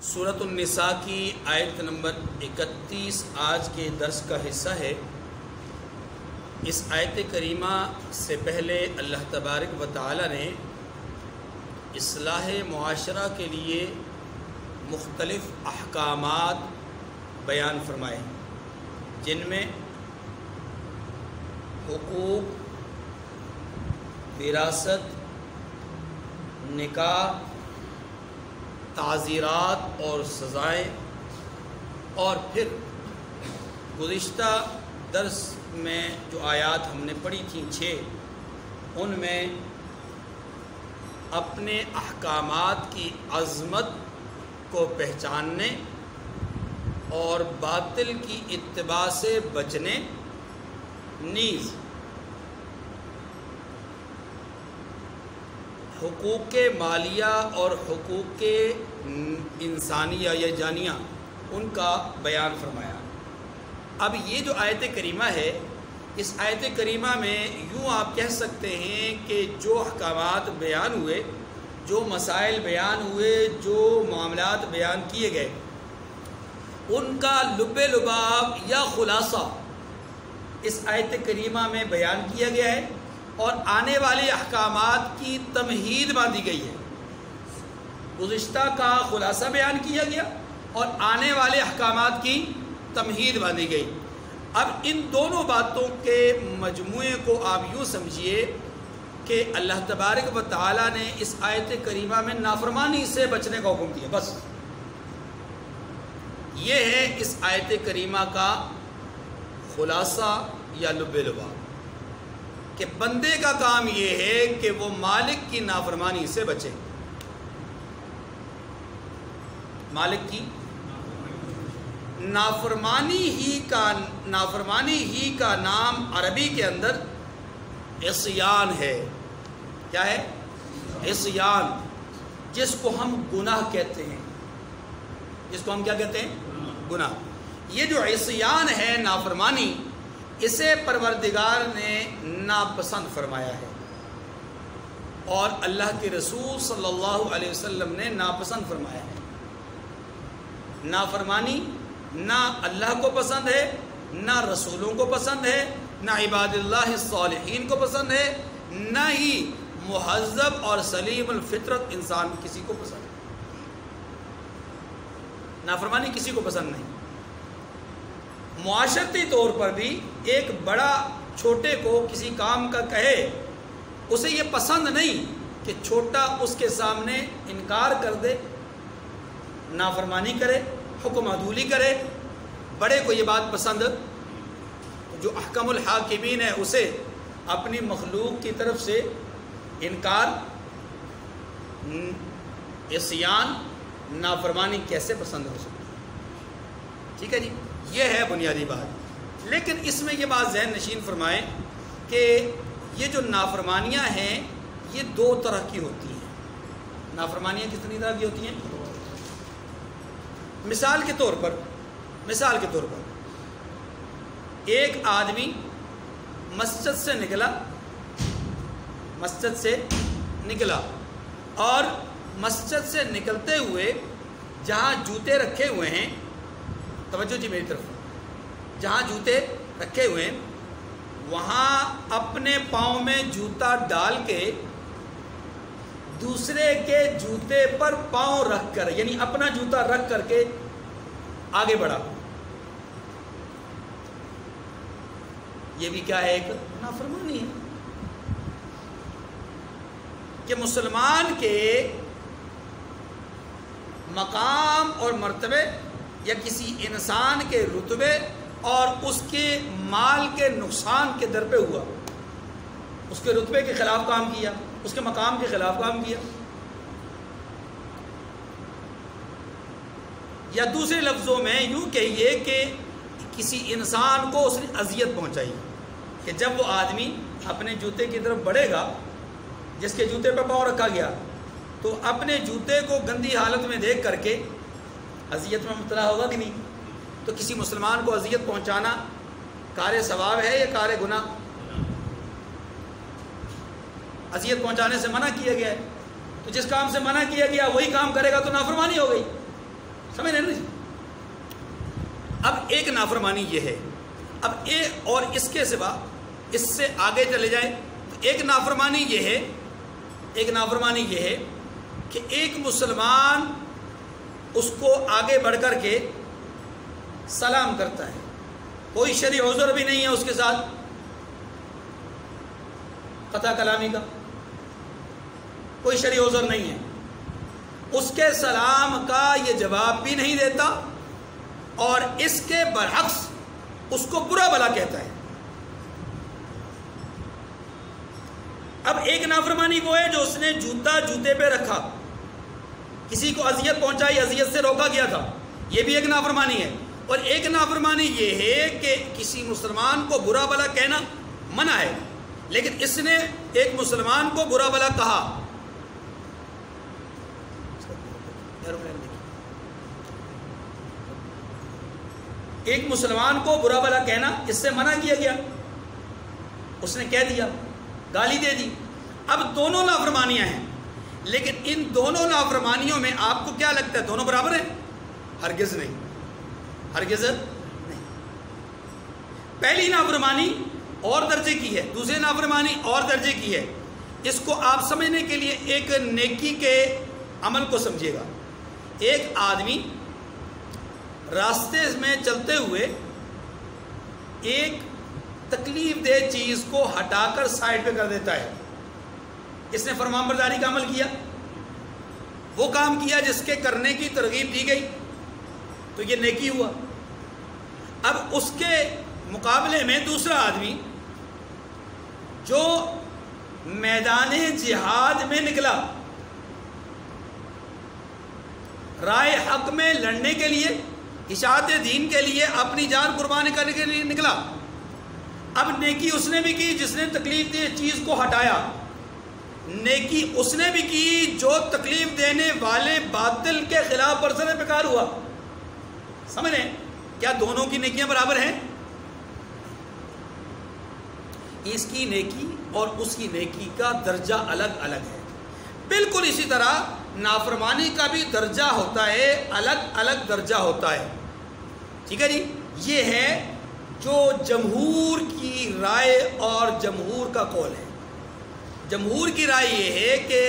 سورۃ النساء کی آیت نمبر 31 آج کے درس کا حصہ ہے۔ اس آیت کریمہ سے پہلے اللہ تبارک و تعالی نے اصلاح معاشرہ کے لیے مختلف احکامات بیان فرمائے، جن میں حقوق، وراثت، نکاح، تعزیرات اور سزائیں، اور پھر گزشتہ درس میں جو آیات ہم نے پڑھی تھیں 6، ان میں اپنے احکامات کی عظمت کو پہچاننے اور باطل کی اتباع سے بچنے، نیز حقوق مالیہ اور حقوق انسانیہ یا جانیہ ان کا بیان فرمایا۔ اب یہ جو آیت کریمہ ہے، اس آیت کریمہ میں یوں آپ کہہ سکتے ہیں کہ جو احکامات بیان ہوئے، جو مسائل بیان ہوئے، جو معاملات بیان کیے گئے، ان کا لب لباب یا خلاصہ اس آیت کریمہ میں بیان کیا گیا ہے، اور آنے والے احکامات کی تمہید باندھی گئی ہے۔ گزشتہ کا خلاصہ بیان کیا گیا اور آنے والے احکامات کی تمہید باندھی گئی۔ اب ان دونوں باتوں کے مجموعے کو آپ یوں سمجھیے کہ اللہ تبارک و تعالی نے اس آیت کریمہ میں نافرمانی سے بچنے کا حکم دیا، بس یہ ہے اس آیت کریمہ کا خلاصہ یا لب لباب، کہ بندے کا کام یہ ہے کہ وہ مالک کی نافرمانی سے بچے۔ مالک کی نافرمانی ہی کا نام عربی کے اندر عصیان ہے۔ کیا ہے؟ عصیان، جس کو ہم گناہ کہتے ہیں، جس کو ہم کیا کہتے ہیں؟ گناہ۔ یہ جو عصیان ہے، نافرمانی، اسے پروردگار نے ناپسند فرمایا ہے، اور اللہ کے رسول صلی اللہ علیہ وسلم نے ناپسند فرمایا ہے۔ نافرمانی نہ اللہ کو پسند ہے، نہ رسولوں کو پسند ہے، نہ عباد اللہ الصالحین کو پسند ہے، نہ ہی مہذب اور سلیم الفطرت انسان کسی کو پسند ہے۔ نافرمانی کسی کو پسند نہیں۔ معاشرتی طور پر بھی ایک بڑا چھوٹے کو کسی کام کا کہے، اسے یہ پسند نہیں کہ چھوٹا اس کے سامنے انکار کر دے، نافرمانی کرے، حکم عدولی کرے۔ بڑے کو یہ بات پسند، جو احکم الحاکمین ہے اسے اپنی مخلوق کی طرف سے انکار، عصیان، نافرمانی کیسے پسند ہو سکتی ہے؟ ٹھیک ہے جی، یہ ہے بنیادی بات۔ لیکن اس میں یہ بات ذہن نشین فرمائیں کہ یہ جو نافرمانیاں ہیں، یہ دو طرح کی ہوتی ہیں۔ نافرمانیاں کتنی طرح کی ہوتی ہیں؟ مثال کے طور پر ایک آدمی مسجد سے نکلا اور مسجد سے نکلتے ہوئے جہاں جوتے رکھے ہوئے ہیں، توجہ جی میری طرف، جہاں جوتے رکھے ہوئے ہیں وہاں اپنے پاؤں میں جوتا ڈال کے دوسرے کے جوتے پر پاؤں رکھ کر، یعنی اپنا جوتا رکھ کر کے آگے بڑھا، یہ بھی کیا ہے؟ ایک نافرمانی ہے۔ کہ مسلمان کے مقام اور مرتبے یا کسی انسان کے رتبے اور اس کے مال کے نقصان کے در پہ ہوا، اس کے رتبے کے خلاف کام کیا، اس کے مقام کے خلاف کام کیا، یا دوسرے لفظوں میں یوں کہیے کہ کسی انسان کو اس نے اذیت پہنچائی، کہ جب وہ آدمی اپنے جوتے کی طرف بڑھے گا، جس کے جوتے پہ پاؤں رکھا گیا، تو اپنے جوتے کو گندی حالت میں دیکھ کر کے اذیت میں مبتلا ہوگا کہ نہیں؟ تو کسی مسلمان کو اذیت پہنچانا کار ثواب ہے یا کار گناہ؟ اذیت پہنچانے سے منع کیا گیا ہے، تو جس کام سے منع کیا گیا وہی کام کرے گا تو نافرمانی ہو گئی۔ سمجھ رہے نا جی؟ اب ایک نافرمانی یہ ہے، اب ایک اور اس کے سوا اس سے آگے چلے جائیں تو ایک نافرمانی یہ ہے کہ ایک مسلمان اس کو آگے بڑھ کر کے سلام کرتا ہے، کوئی شرعی عذر بھی نہیں ہے اس کے ساتھ قطع کلامی کا، کوئی شرعی عذر نہیں ہے، اس کے سلام کا یہ جواب بھی نہیں دیتا اور اس کے برعکس اس کو برا بھلا کہتا ہے۔ اب ایک نافرمانی وہ ہے جو اس نے جوتا جوتے پہ رکھا، کسی کو اذیت پہنچائی، اذیت سے روکا گیا تھا، یہ بھی ایک نافرمانی ہے۔ اور ایک نافرمانی یہ ہے کہ کسی مسلمان کو برا بھلا کہنا منع ہے، لیکن اس نے ایک مسلمان کو برا بھلا کہا، ایک مسلمان کو برا بھلا کہنا اس سے منع کیا گیا، اس نے کہہ دیا، گالی دے دی۔ اب دونوں نافرمانیاں ہیں، لیکن ان دونوں نافرمانیوں میں آپ کو کیا لگتا ہے دونوں برابر ہیں؟ ہرگز نہیں، ہرگز نہیں۔ پہلی نافرمانی اور درجے کی ہے، دوسری نافرمانی اور درجے کی ہے۔ اس کو آپ سمجھنے کے لیے ایک نیکی کے عمل کو سمجھیے گا۔ ایک آدمی راستے میں چلتے ہوئے ایک تکلیف دہ چیز کو ہٹا کر سائڈ پہ کر دیتا ہے، اس نے فرمانبرداری کا عمل کیا، وہ کام کیا جس کے کرنے کی ترغیب دی گئی، تو یہ نیکی ہوا۔ اب اس کے مقابلے میں دوسرا آدمی جو میدان جہاد میں نکلا، رائے حق میں لڑنے کے لیے، اشاعت دین کے لیے اپنی جان قربانی کرنے کے لیے نکلا، اب نیکی اس نے بھی کی جس نے تکلیف دہ چیز کو ہٹایا، نیکی اس نے بھی کی جو تکلیف دینے والے باطل کے خلاف برسر پیکار ہوا۔ سمجھ رہے ہیں؟ کیا دونوں کی نیکیاں برابر ہیں؟ اس کی نیکی اور اس کی نیکی کا درجہ الگ الگ ہے۔ بالکل اسی طرح نافرمانی کا بھی درجہ ہوتا ہے، الگ الگ درجہ ہوتا ہے۔ ٹھیک ہے جی؟ یہ ہے جو جمہور کی رائے اور جمہور کا قول ہے۔ جمہور کی رائے یہ ہے کہ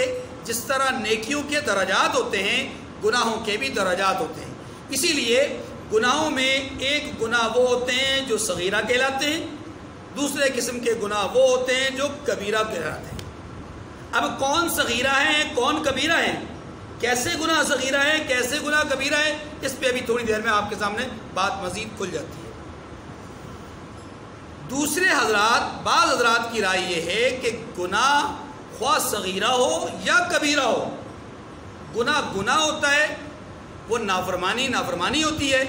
جس طرح نیکیوں کے درجات ہوتے ہیں، گناہوں کے بھی درجات ہوتے ہیں۔ اسی لیے گناہوں میں ایک گناہ وہ ہوتے ہیں جو صغیرہ کہلاتے ہیں، دوسرے قسم کے گناہ وہ ہوتے ہیں جو کبیرہ کہلاتے ہیں۔ اب کون صغیرہ ہیں کون کبیرہ ہیں، کیسے گناہ صغیرہ ہیں کیسے گناہ کبیرہ ہیں، اس پہ ابھی تھوڑی دیر میں آپ کے سامنے بات مزید کھل جاتی ہے۔ دوسرے حضرات، بعض حضرات کی رائے یہ ہے کہ گناہ خواہ صغیرہ ہو یا کبیرہ ہو، گناہ گناہ ہوتا ہے، وہ نافرمانی نافرمانی ہوتی ہے۔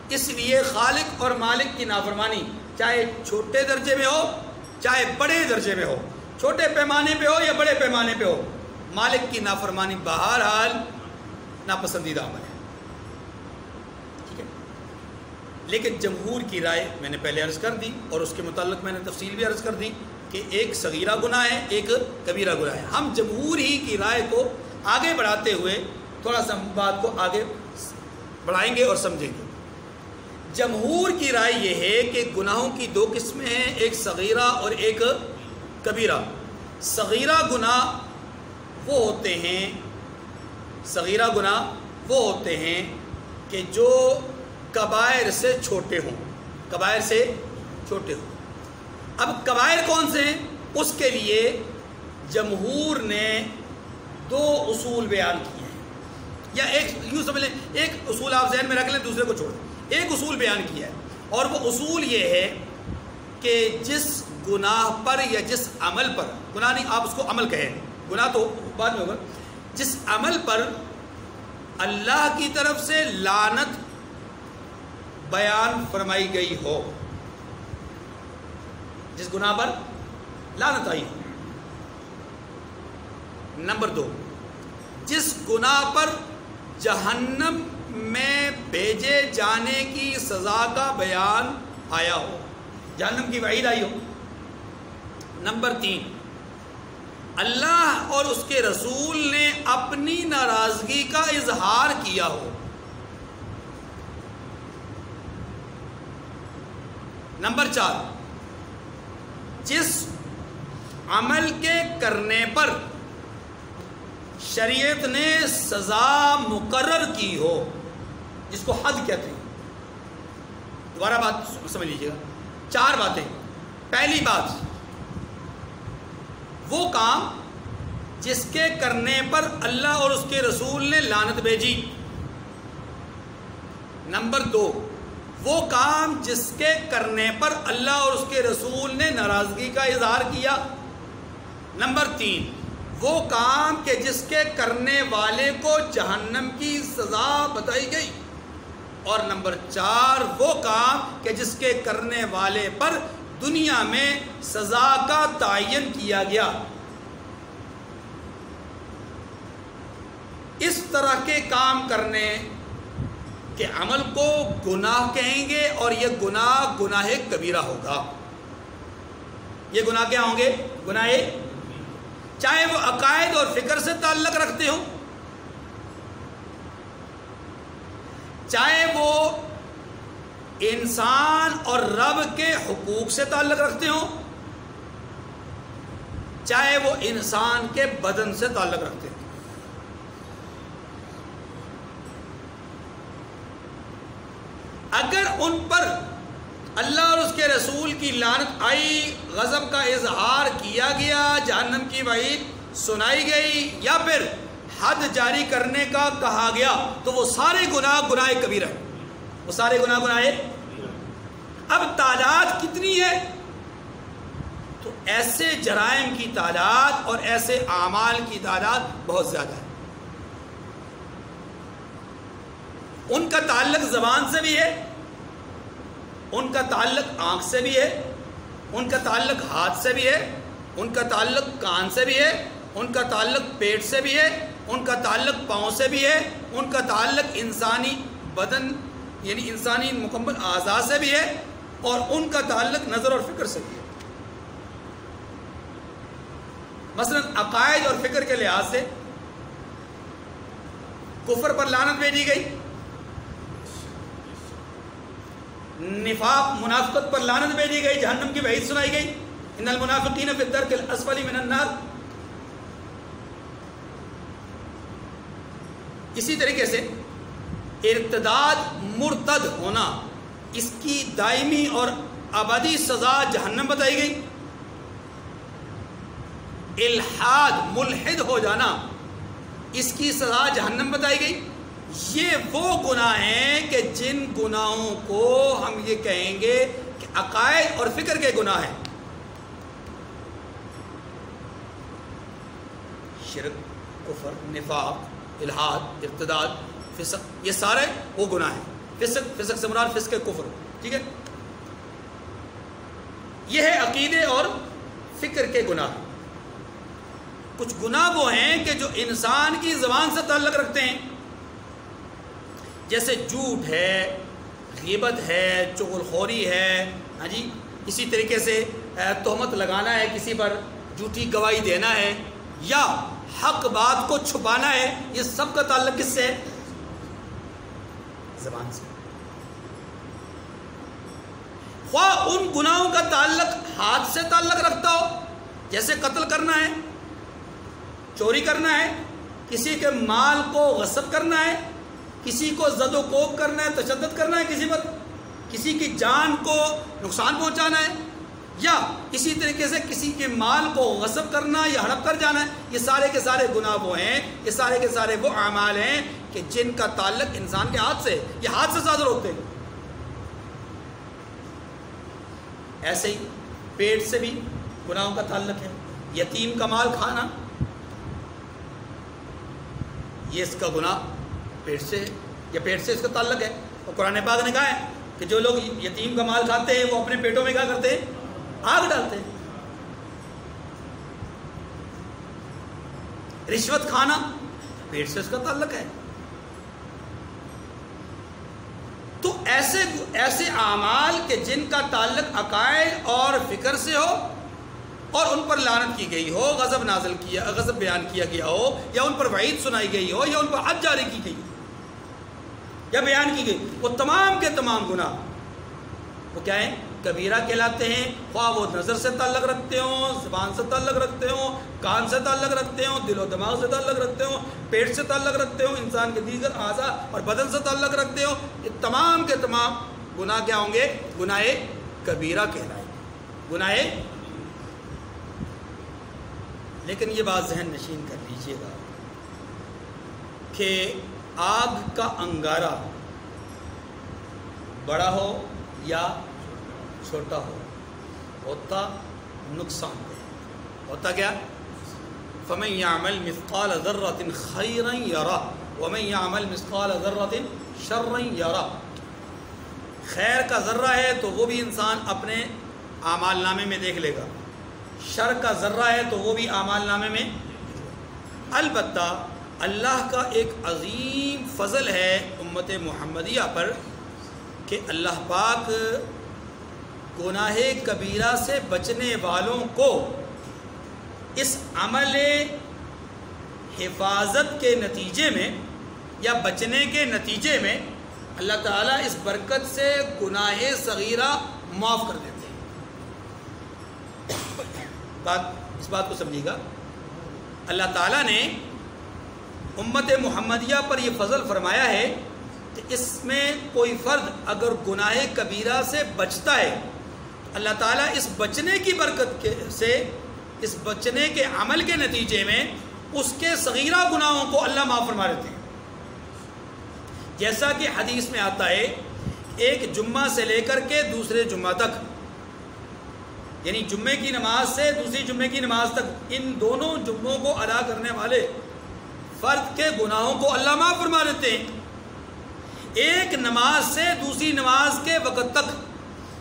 اس لیے خالق اور مالک کی نافرمانی چاہے چھوٹے درجے میں ہو چاہے بڑے درجے میں ہو، چھوٹے پیمانے پہ ہو یا بڑے پیمانے پہ ہو، مالک کی نافرمانی بہرحال ناپسندیدہ عمل ہے۔ ٹھیک ہے؟ لیکن جمہور کی رائے میں نے پہلے عرض کر دی اور اس کے متعلق میں نے تفصیل بھی عرض کر دی کہ ایک صغیرہ گناہ ہے ایک کبیرہ گناہ ہے۔ ہم جمہور ہی کی رائے کو آگے بڑھاتے ہوئے تھوڑا سا بات کو آگے بڑھائیں گے اور سمجھیں گے۔ جمہور کی رائے یہ ہے کہ گناہوں کی دو قسمیں ہیں، ایک صغیرہ اور ایک کبیرہ۔ صغیرہ گناہ وہ ہوتے ہیں، صغیرہ گناہ وہ ہوتے ہیں کہ جو کبائر سے چھوٹے ہوں، کبائر سے چھوٹے ہوں۔ اب کبائر کون سے ہیں؟ اس کے لیے جمہور نے دو اصول بیان کیے ہیں، یا ایک یوں سمجھ لیں، ایک اصول آپ ذہن میں رکھ لیں، دوسرے کو چھوڑ دیں۔ ایک اصول بیان کیا ہے اور وہ اصول یہ ہے کہ جس گناہ پر یا جس عمل پر، گناہ نہیں آپ اس کو عمل کہیں، گناہ تو بعد میں ہوگا، جس عمل پر اللہ کی طرف سے لعنت بیان فرمائی گئی ہو، جس گناہ پر لعنت آئی ہو۔ نمبر 2، جس گناہ پر جہنم میں بھیجے جانے کی سزا کا بیان آیا ہو، جہنم کی وعید آئی ہو۔ نمبر 3، اللہ اور اس کے رسول نے اپنی ناراضگی کا اظہار کیا ہو، نمبر 4، جس عمل کے کرنے پر شریعت نے سزا مقرر کی ہو، جس کو حد کہتے ہیں۔ دوبارہ بات سمجھ لیجیے گا، 4 باتیں۔ پہلی بات، وہ کام جس کے کرنے پر اللہ اور اس کے رسول نے لعنت بھیجی۔ نمبر 2، وہ کام جس کے کرنے پر اللہ اور اس کے رسول نے ناراضگی کا اظہار کیا۔ نمبر 3، وہ کام کہ جس کے کرنے والے کو جہنم کی سزا بتائی گئی۔ اور نمبر 4، وہ کام کہ جس کے کرنے والے پر دنیا میں سزا کا تعین کیا گیا۔ اس طرح کے کام کرنے کے عمل کو گناہ کہیں گے، اور یہ گناہ گناہ کبیرہ ہوگا۔ یہ گناہ کیا ہوں گے؟ گناہ، چاہے وہ عقائد اور فکر سے تعلق رکھتے ہوں، چاہے وہ انسان اور رب کے حقوق سے تعلق رکھتے ہوں، چاہے وہ انسان کے بدن سے تعلق رکھتے ہوں۔ اگر ان پر اللہ اور اس کے رسول کی لعنت آئی، غضب کا اظہار کیا گیا، جہنم کی وعید سنائی گئی، یا پھر حد جاری کرنے کا کہا گیا، تو وہ سارے گناہ گناہ کبیرہ ہیں۔ وہ سارے گناہ گناہ۔ اب تعداد کتنی ہے؟ تو ایسے جرائم کی تعداد اور ایسے اعمال کی تعداد بہت زیادہ ہے۔ ان کا تعلق زبان سے بھی ہے، ان کا تعلق آنکھ سے بھی ہے، ان کا تعلق ہاتھ سے بھی ہے، ان کا تعلق کان سے بھی ہے، ان کا تعلق پیٹ سے بھی ہے، ان کا تعلق پاؤں سے بھی ہے، ان کا تعلق انسانی بدن یعنی انسانی مکمل اعضاء سے بھی ہے، اور ان کا تعلق نظر اور فکر سے بھی ہے۔ مثلا عقائد اور فکر کے لحاظ سے کفر پر لعنت بھیجی گئی، نفاق منافقت پر لعنت بھیجی گئی، جہنم کی وعید سنائی گئی، ان المنافقین فی الدرک الاسفل من النار۔ اسی طریقے سے ارتداد مرتد ہونا، اس کی دائمی اور ابدی سزا جہنم بتائی گئی۔ الحاد ملحد ہو جانا، اس کی سزا جہنم بتائی گئی۔ یہ وہ گناہ ہیں کہ جن گناہوں کو ہم یہ کہیں گے کہ عقائد اور فکر کے گناہ ہیں۔ شرک، کفر، نفاق، الحاد، ارتداد، فسق، یہ سارے وہ گناہ ہیں۔ فسق سے مراد فسق کفر، ٹھیک ہے۔ یہ ہے عقیدے اور فکر کے گناہ۔ کچھ گناہ وہ ہیں کہ جو انسان کی زبان سے تعلق رکھتے ہیں، جیسے جھوٹ ہے، غیبت ہے، چغل خوری ہے، ہاں جی، اسی طریقے سے تہمت لگانا ہے کسی پر، جھوٹی گواہی دینا ہے، یا حق بات کو چھپانا ہے۔ یہ سب کا تعلق کس سے ہے؟ زبان سے۔ خواہ ان گناہوں کا تعلق ہاتھ سے تعلق رکھتا ہو، جیسے قتل کرنا ہے، چوری کرنا ہے، کسی کے مال کو غصب کرنا ہے، کسی کو زد و کوب کرنا ہے، تشدد کرنا ہے کسی پر، کسی کی جان کو نقصان پہنچانا ہے، یا اسی طریقے سے کسی کے مال کو غصب کرنا یا ہڑپ کر جانا ہے۔ یہ سارے کے سارے گناہ وہ ہیں، یہ سارے کے سارے وہ اعمال ہیں کہ جن کا تعلق انسان کے ہاتھ سے، یہ ہاتھ سے صادر ہوتے ہیں۔ ایسے ہی پیٹ سے بھی گناہوں کا تعلق ہے۔ یتیم کا مال کھانا، یہ اس کا گناہ پیٹ سے، یا پیٹ سے اس کا تعلق ہے۔ اور قرآن پاک نے کہا ہے کہ جو لوگ یتیم کا مال کھاتے ہیں وہ اپنے پیٹوں میں کیا کرتے ہیں؟ آگ ڈالتے ہیں۔ رشوت کھانا، پیٹ سے اس کا تعلق ہے۔ تو ایسے اعمال کہ جن کا تعلق عقائد اور فکر سے ہو، اور ان پر لعنت کی گئی ہو، غضب بیان کیا گیا ہو، یا ان پر وعید سنائی گئی ہو، یا ان پر حد جاری کی گئی یا بیان کی گئی، وہ تمام کے تمام گناہ وہ کیا ہیں؟ کبیرہ کہلاتے ہیں، خواہ وہ نظر سے تعلق رکھتے ہوں، زبان سے تعلق رکھتے ہوں، کان سے تعلق رکھتے ہوں، دل و دماغ سے تعلق رکھتے ہوں، پیٹ سے تعلق رکھتے ہوں، انسان کے دیگر اعضاء اور بدن سے تعلق رکھتے ہوں، یہ تمام کے تمام گناہ کیا ہوں گے؟ گناہ کبیرہ کہلائیں گے، گناہ۔ لیکن یہ بات ذہن نشین کر لیجئے گا کہ آگ کا انگارہ بڑا ہو یا چھوٹا ہو، ہوتا نقصان دہ، ہوتا کیا؟ فَمَنْ يَعْمَلْ مِثْقَالَ ذَرَّةٍ خَيْرًا يَرَهُ وَمَنْ يَعْمَلْ مِثْقَالَ ذَرَّةٍ شَرًّا يَرَهُ۔ خیر کا ذرہ ہے تو وہ بھی انسان اپنے اعمال نامے میں دیکھ لے گا، شر کا ذرہ ہے تو وہ بھی اعمال نامے میں۔ البتہ اللہ کا ایک عظیم فضل ہے امت محمدیہ پر کہ اللہ پاک گناہ کبیرہ سے بچنے والوں کو اس عمل حفاظت کے نتیجے میں یا بچنے کے نتیجے میں اللہ تعالیٰ اس برکت سے گناہ صغیرہ معاف کر دیتے ہیں۔ اس بات کو سمجھیے گا، اللہ تعالیٰ نے امت محمدیہ پر یہ فضل فرمایا ہے کہ اس میں کوئی فرد اگر گناہ کبیرہ سے بچتا ہے، اللہ تعالیٰ اس بچنے کی برکت سے، اس بچنے کے عمل کے نتیجے میں اس کے صغیرہ گناہوں کو اللہ معاف فرما دیتے ہیں۔ جیسا کہ حدیث میں آتا ہے، ایک جمعہ سے لے کر کے دوسرے جمعہ تک، یعنی جمعے کی نماز سے دوسری جمعے کی نماز تک، ان دونوں جمعوں کو ادا کرنے والے فرد کے گناہوں کو اللہ معاف فرما دیتے ہیں۔ ایک نماز سے دوسری نماز کے وقت تک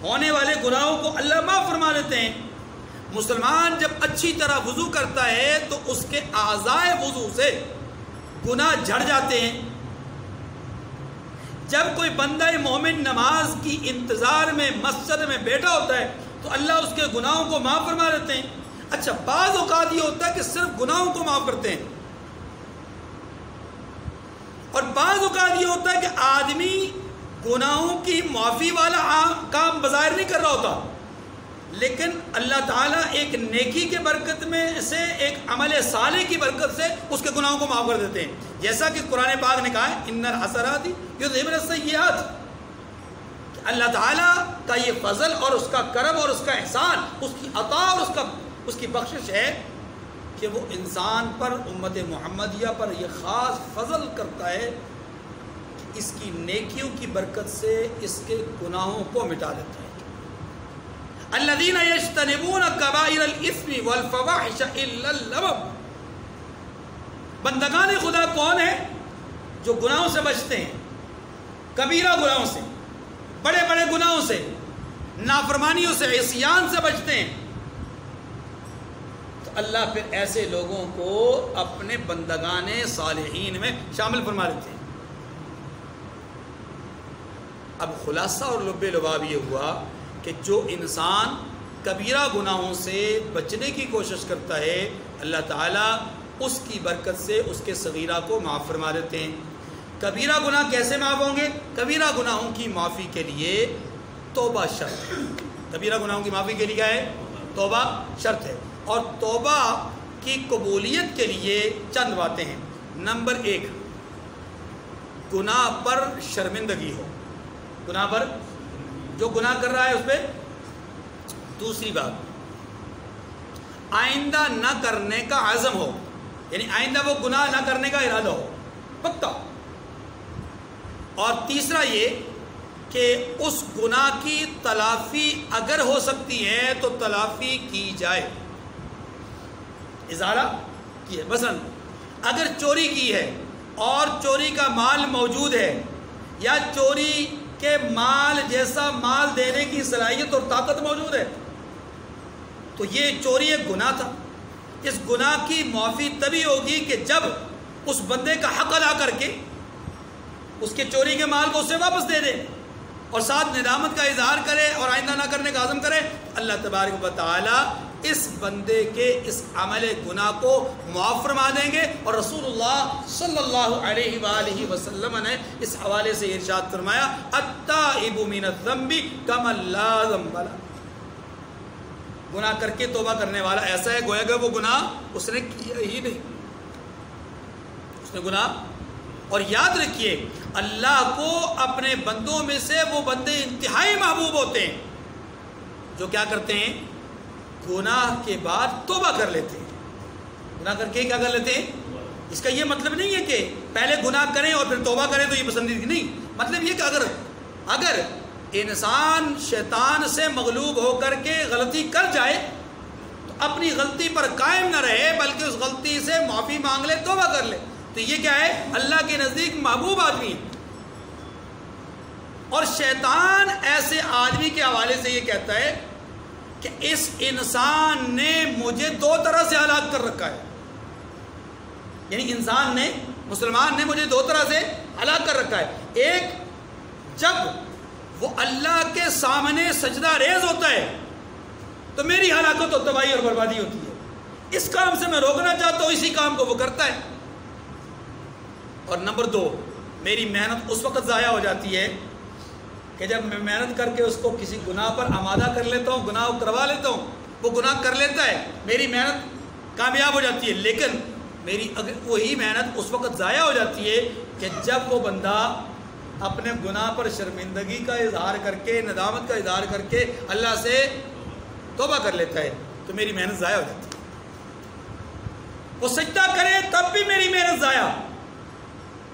ہونے والے گناہوں کو اللہ معاف فرما دیتے ہیں۔ مسلمان جب اچھی طرح وضو کرتا ہے تو اس کے اعضائے وضو سے گناہ جھڑ جاتے ہیں۔ جب کوئی بندہ مومن نماز کی انتظار میں مسجد میں بیٹھا ہوتا ہے تو اللہ اس کے گناہوں کو معاف فرما دیتے ہیں۔ اچھا، بعض اوقات یہ ہوتا ہے کہ صرف گناہوں کو معاف کرتے ہیں، اور بعض اوقات یہ ہوتا ہے کہ آدمی گناہوں کی معافی والا کام بظاہر نہیں کر رہا ہوتا، لیکن اللہ تعالیٰ ایک نیکی کے برکت میں سے، ایک عمل صالح کی برکت سے اس کے گناہوں کو معاف کر دیتے ہیں۔ جیسا کہ قرآن پاک نے کہا ہے، ان الحسنات یذہبن السیئات، کہ اللہ تعالیٰ کا یہ فضل اور اس کا کرم اور اس کا احسان، اس کی عطا اور اس کی بخشش ہے کہ وہ انسان پر، امت محمدیہ پر یہ خاص فضل کرتا ہے کہ اس کی نیکیوں کی برکت سے اس کے گناہوں کو مٹا دیتا ہے۔ الذین یجتنبون کبائر الاثم والفواحش الا اللمم، بندگان خدا کون ہیں؟ جو گناہوں سے بچتے ہیں، کبیرہ گناہوں سے، بڑے بڑے گناہوں سے، نافرمانیوں سے، عصیان سے بچتے ہیں۔ تو اللہ پھر ایسے لوگوں کو اپنے بندگان صالحین میں شامل فرما لیتے ہیں۔ اب خلاصہ اور لب لباب یہ ہوا کہ جو انسان کبیرہ گناہوں سے بچنے کی کوشش کرتا ہے، اللہ تعالیٰ اس کی برکت سے اس کے صغیرہ کو معاف فرما دیتے ہیں۔ کبیرہ گناہ کیسے معاف ہوں گے؟ کبیرہ گناہوں کی معافی کے لیے توبہ شرط ہے۔ کبیرہ گناہوں کی معافی کے لیے کیا ہے؟ توبہ شرط ہے۔ اور توبہ کی قبولیت کے لیے چند باتیں ہیں۔ نمبر 1، گناہ پر شرمندگی ہو، گناہ پر، جو گناہ کر رہا ہے اس پہ۔ دوسری بات، آئندہ نہ کرنے کا عزم ہو، یعنی آئندہ وہ گناہ نہ کرنے کا ارادہ ہو، پکا۔ اور تیسرا یہ کہ اس گناہ کی تلافی اگر ہو سکتی ہے تو تلافی کی جائے، ازالہ کی ہے۔ مثلا اگر چوری کی ہے اور چوری کا مال موجود ہے، یا چوری کے مال جیسا مال دینے کی صلاحیت اور طاقت موجود ہے، تو یہ چوری ایک گناہ تھا۔ اس گناہ کی معافی تبھی ہوگی کہ جب اس بندے کا حق ادا کر کے اس کے چوری کے مال کو اسے واپس دے دے، اور ساتھ ندامت کا اظہار کرے اور آئندہ نہ کرنے کا عزم کرے۔ اللہ تبارک و تعالی اس بندے کے اس عمل گناہ کو معاف فرما دیں گے۔ اور رسول اللہ صلی اللہ علیہ وآلہ وسلم نے اس حوالے سے ارشاد فرمایا، اتا التائب من الذنب کمن لا ذنب لہ. گناہ کر کے توبہ کرنے والا ایسا ہے گویا کہ وہ گناہ اس نے کیا ہی نہیں، اس نے گناہ. اور یاد رکھیے اللہ کو اپنے بندوں میں سے وہ بندے انتہائی محبوب ہوتے ہیں جو کیا کرتے ہیں؟ گناہ کے بعد توبہ کر لیتے ہیں. گناہ کر کے کیا کر لیتے ہیں؟ اس کا یہ مطلب نہیں ہے کہ پہلے گناہ کریں اور پھر توبہ کریں تو یہ پسندیدگی نہیں. مطلب یہ کہ اگر انسان شیطان سے مغلوب ہو کر کے غلطی کر جائے تو اپنی غلطی پر قائم نہ رہے بلکہ اس غلطی سے معافی مانگ لے، توبہ کر لے، تو یہ کیا ہے؟ اللہ کے نزدیک محبوب آدمی ہے. اور شیطان ایسے آدمی کے حوالے سے یہ کہتا ہے کہ اس انسان نے مجھے دو طرح سے ہلاک کر رکھا ہے. یعنی انسان نے، مسلمان نے مجھے دو طرح سے ہلاک کر رکھا ہے. ایک، جب وہ اللہ کے سامنے سجدہ ریز ہوتا ہے تو میری ہلاکت و تباہی اور بربادی ہوتی ہے. اس کام سے میں روکنا چاہتا ہوں، اسی کام کو وہ کرتا ہے. اور نمبر دو، میری محنت اس وقت ضائع ہو جاتی ہے کہ جب میں محنت کر کے اس کو کسی گناہ پر آمادہ کر لیتا ہوں، گناہ کروا لیتا ہوں، وہ گناہ کر لیتا ہے، میری محنت کامیاب ہو جاتی ہے، لیکن میری وہی محنت اس وقت ضائع ہو جاتی ہے کہ جب وہ بندہ اپنے گناہ پر شرمندگی کا اظہار کر کے، ندامت کا اظہار کر کے اللہ سے توبہ کر لیتا ہے تو میری محنت ضائع ہو جاتی ہے. وہ سجدہ کرے تب بھی میری محنت ضائع،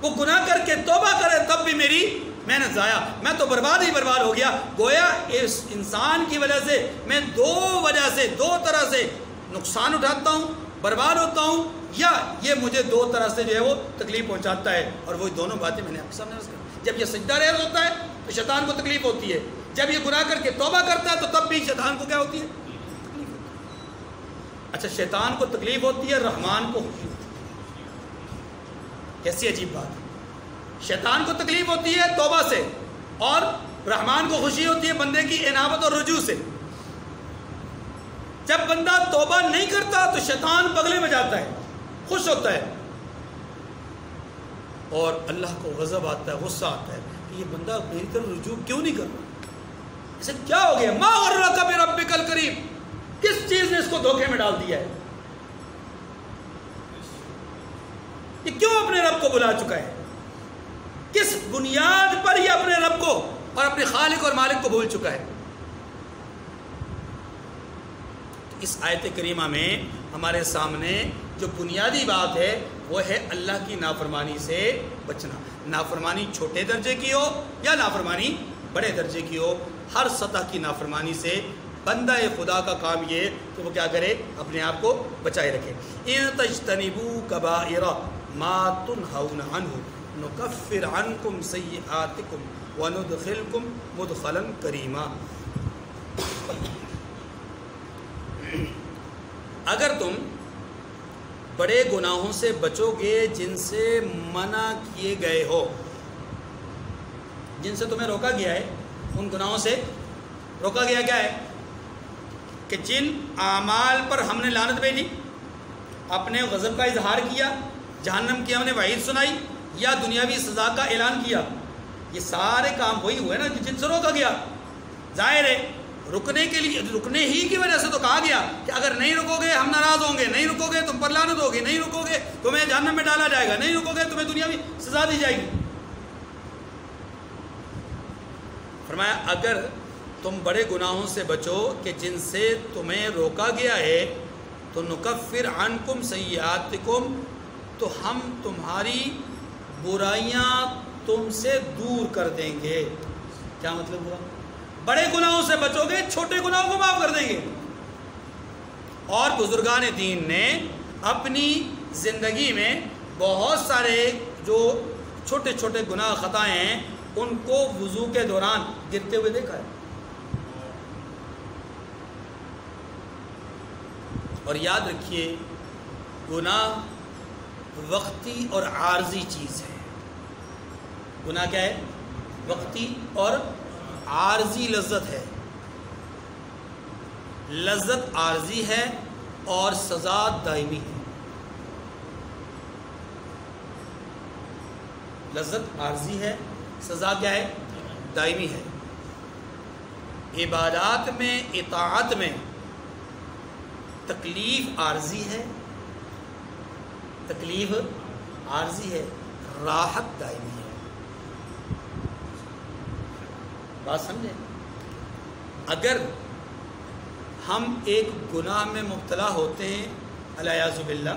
وہ گناہ کر کے توبہ کرے تب بھی میری محنت ضائع. میں تو برباد ہی برباد ہو گیا. گویا اس انسان کی وجہ سے میں دو وجہ سے، دو طرح سے نقصان اٹھاتا ہوں، برباد ہوتا ہوں، یا یہ مجھے دو طرح سے جو ہے وہ تکلیف پہنچاتا ہے. اور وہی دونوں باتیں میں نے آپ کے سامنے عرض کر. جب یہ سجدہ ریز ہوتا ہے تو شیطان کو تکلیف ہوتی ہے، جب یہ گناہ کر کے توبہ کرتا ہے تو تب بھی شیطان کو کیا ہوتی ہے؟ تکلیف ہوتی ہے. اچھا، شیطان کو تکلیف ہوتی ہے، رحمان کو خوشی ہوتی ہے. کیسی عجیب بات ہے. شیطان کو تکلیف ہوتی ہے توبہ سے اور رحمان کو خوشی ہوتی ہے بندے کی انابت اور رجوع سے. جب بندہ توبہ نہیں کرتا تو شیطان بغلے میں جاتا ہے، خوش ہوتا ہے، اور اللہ کو غضب آتا ہے، غصہ آتا ہے کہ یہ بندہ میری طرف رجوع کیوں نہیں کر رہا، اسے کیا ہو گیا؟ ما غرک بربک الکریم، کس چیز نے اس کو دھوکے میں ڈال دیا ہے؟ یہ کیوں اپنے رب کو بلا چکا ہے؟ کس بنیاد پر یہ اپنے رب کو اور اپنے خالق اور مالک کو بھول چکا ہے؟ اس آیت کریمہ میں ہمارے سامنے جو بنیادی بات ہے وہ ہے اللہ کی نافرمانی سے بچنا. نافرمانی چھوٹے درجے کی ہو یا نافرمانی بڑے درجے کی ہو، ہر سطح کی نافرمانی سے بندہ خدا کا کام یہ کہ وہ کیا کرے؟ اپنے آپ کو بچائے رکھے. ان تجتنبوا کبائر ما تنہون عنہ نکفر عنکم سیئاتکم وندخلکم مدخلا کریما. اگر تم بڑے گناہوں سے بچو گے جن سے منع کیے گئے ہو، جن سے تمہیں روکا گیا ہے، ان گناہوں سے روکا گیا کیا ہے؟ کہ جن اعمال پر ہم نے لعنت بھیجی، اپنے غضب کا اظہار کیا، جہنم کی ہم نے وعید سنائی، یا دنیاوی سزا کا اعلان کیا. یہ سارے کام وہی ہوئے نا جن سے روکا گیا. ظاہر ہے رکنے کے لیے، رکنے ہی کی وجہ سے تو کہا گیا کہ اگر نہیں رکو گے ہم ناراض ہوں گے، نہیں رکو گے تم پر لعنت ہوگی، نہیں رکو گے تمہیں جہنم میں ڈالا جائے گا، نہیں رکو گے تمہیں دنیاوی سزا دی جائے گی. فرمایا اگر تم بڑے گناہوں سے بچو کہ جن سے تمہیں روکا گیا ہے تو نکفر عنکم سیئاتکم، تو ہم تمہاری برائیاں تم سے دور کر دیں گے. کیا مطلب ہوا؟ بڑے گناہوں سے بچو گے، چھوٹے گناہوں کو معاف کر دیں گے. اور بزرگان دین نے اپنی زندگی میں بہت سارے جو چھوٹے چھوٹے گناہ خطائیں ہیں ان کو وضو کے دوران گرتے ہوئے دیکھا ہے. اور یاد رکھیے گناہ وقتی اور عارضی چیز ہے. گناہ کیا ہے؟ وقتی اور عارضی لذت ہے. لذت عارضی ہے اور سزا دائمی ہے. لذت عارضی ہے، سزا کیا ہے؟ دائمی ہے، عبادات میں اطاعت میں تکلیف عارضی ہے، تکلیف عارضی ہے، راحت دائمی ہے۔ بات سمجھیں؟ اگر ہم ایک گناہ میں مبتلا ہوتے ہیں الیاذ باللہ،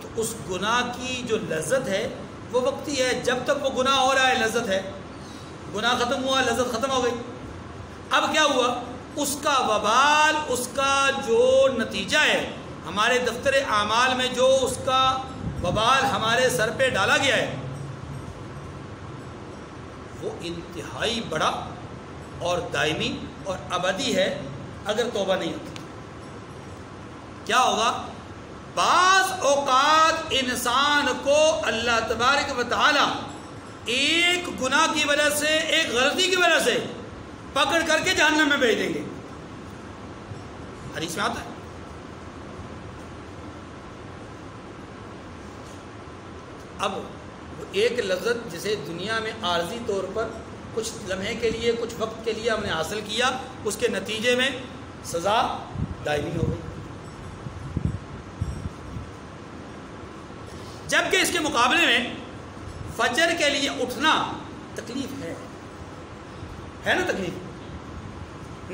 تو اس گناہ کی جو لذت ہے وہ وقتی ہے، جب تک وہ گناہ ہو رہا ہے لذت ہے، گناہ ختم ہوا لذت ختم ہو گئی۔ اب کیا ہوا؟ اس کا وبال، اس کا جو نتیجہ ہے ہمارے دفتر اعمال میں، جو اس کا وبال ہمارے سر پہ ڈالا گیا ہے وہ انتہائی بڑا اور دائمی اور ابدی ہے اگر توبہ نہیں ہوتی۔ کیا ہوگا؟ بعض اوقات انسان کو اللہ تبارک و تعالی ایک گناہ کی وجہ سے، ایک غلطی کی وجہ سے پکڑ کر کے جہنم میں بھیج دیں گے، حدیث میں آتا ہے۔ اب ایک لذت جسے دنیا میں عارضی طور پر کچھ لمحے کے لیے، کچھ وقت کے لیے ہم نے حاصل کیا، اس کے نتیجے میں سزا دائمی ہو گئی۔ جبکہ اس کے مقابلے میں فجر کے لیے اٹھنا تکلیف ہے نا تکلیف،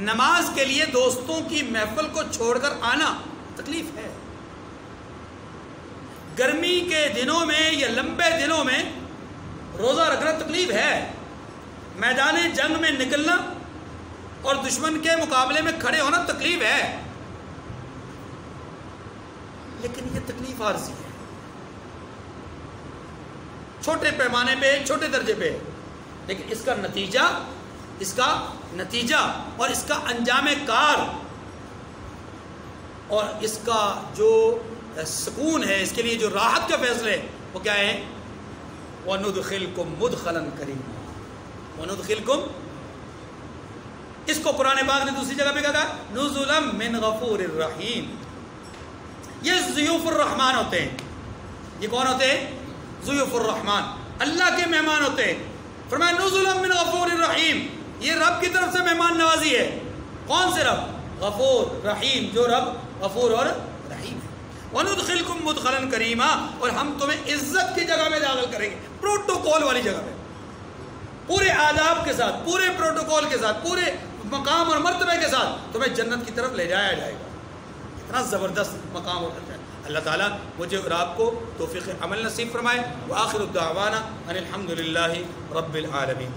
نماز کے لیے دوستوں کی محفل کو چھوڑ کر آنا تکلیف ہے، گرمی کے دنوں میں یا لمبے دنوں میں روزہ رکھنا تکلیف ہے، میدان جنگ میں نکلنا اور دشمن کے مقابلے میں کھڑے ہونا تکلیف ہے، لیکن یہ تکلیف عارضی ہے، چھوٹے پیمانے پہ، چھوٹے درجے پہ، لیکن اس کا نتیجہ اور اس کا انجام کار اور اس کا جو سکون ہے، اس کے لیے جو راحت کا فیصلے وہ کیا ہے؟ وَنُدْخِلْكُمْ مُدْخَلًا كَرِيمًا، وَنُدْخِلْكُمْ، اس کو قرآن پاک نے دوسری جگہ پہ کہا نُزُلًا مِّن غَفُورٍ رَحِيمٍ۔ یہ ضیوف الرحمن ہوتے ہیں، یہ کون ہوتے ہیں؟ ضیوف الرحمن، اللہ کے مہمان ہوتے ہیں۔ فرمایا نُزُلًا مِّن غَفُورٍ رَحِيمٍ، یہ رب کی طرف سے مہمان نوازی ہے۔ کون سے رب؟ غفور رحیم، جو رب غفور اور رحیم ہے۔ وَنُدْخِلْكُمْ مُدْخَلًا كَرِيمًا، اور ہم تمہیں عزت کی جگہ میں داخل کریں گے، پروٹوکول والی جگہ میں، پورے آداب کے ساتھ، پورے پروٹوکول کے ساتھ، پورے مقام اور مرتبے کے ساتھ تمہیں جنت کی طرف لے جایا جائے گا۔ اتنا زبردست مقام اور درجہ ہے۔ اللہ تعالیٰ مجھے اور آپ کو توفیق عمل نصیب فرمائے۔ وآخر الدعوانا ان الحمد للہ رب العالمین۔